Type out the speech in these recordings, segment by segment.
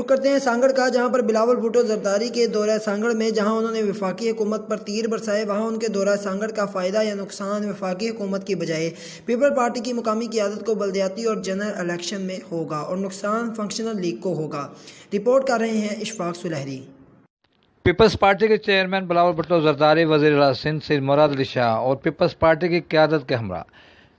करते हैं सांगड़ का, जहां पर बिलावल भुट्टो जरदारी के दौरा सांगड़ में जहां उन्होंने वफाकी हुकूमत पर तीर बरसाए, वहां उनके दौरा सांगड़ का फ़ायदा या नुकसान वफाकी हुकूमत की बजाय पीपल पार्टी की मुकामी क़यादत को बल्दियाती और जनरल इलेक्शन में होगा और नुकसान फंक्शनल लीग को होगा। रिपोर्ट कर रहे हैं इशफाक सुलहरी। पीपल्स पार्टी के चेयरमैन बिलावल भुट्टो जरदारी, वज़ीर आला सिंध सैयद मुराद अली शाह और पीपल्स पार्टी की क़यादत के हमरा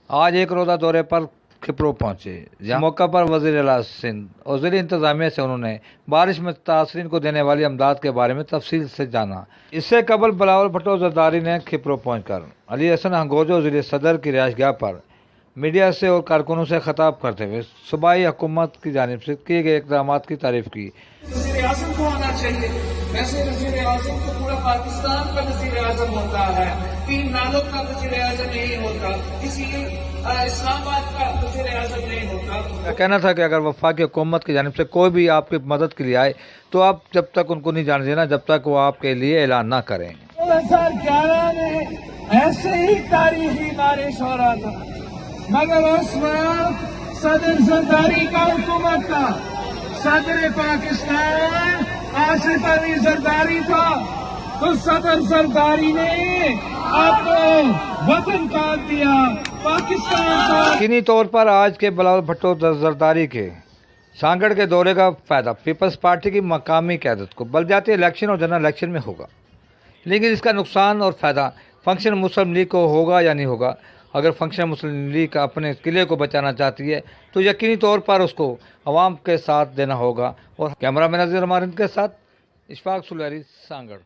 आज एक रोज़ा दौरे पर खिपरो पहुँचे, जहाँ मौका पर वज़ीर आला सिंध और ज़िली इंतज़ामिया से उन्होंने बारिश में तासरीन को देने वाली अमदाद के बारे में तफसील से जाना। इससे कबल बिलावल भुट्टो जरदारी ने खिपरो पहुँचकर अली हसन हंगोजो ज़िले सदर की रिहाइशगाह पर मीडिया से और कारकुनों से खिताब करते हुए सूबाई हुकूमत की जानिब से किए गए इक़दाम की तारीफ की। वज़ीर आज़म को आना चाहिए। वैसे वज़ीर आज़म तो पूरा पाकिस्तान का वज़ीर आज़म होता है, 3 नालों का वज़ीर आज़म नहीं होता, किसी इस्लामाबाद का वज़ीर आज़म नहीं होता। कहना था कि अगर वफाकी हुकूमत की जानिब से कोई भी आपकी मदद के लिए आए तो आप जब तक उनको नहीं जाने देना जब तक वो आपके लिए ऐलान ना करें। 2011 में ऐसे ही तारीखी बारिश हो रहा था, मगर उस वक्त सदर जरदारी का हुकूमत था, सदर पाकिस्तान आसिफ अली जरदारी था, तो सदर जरदारी ने आपको वतन काट दिया, पाकिस्तान का। यकीनी तौर पर आज के बिलावल भुट्टो जरदारी के सांगड़ के दौरे का फायदा पीपल्स पार्टी की मकामी क़यादत को बल्दियाती इलेक्शन और जनरल इलेक्शन में होगा, लेकिन इसका नुकसान और फायदा फंक्शन मुस्लिम लीग को होगा या नहीं होगा। अगर फंक्शन मुस्लिम लीग अपने किले को बचाना चाहती है तो यकीनी तौर पर उसको अवाम के साथ देना होगा। और कैमरा मैन नज़ीर अमारिंद के साथ इशफाक सुलहरी, सांगड़।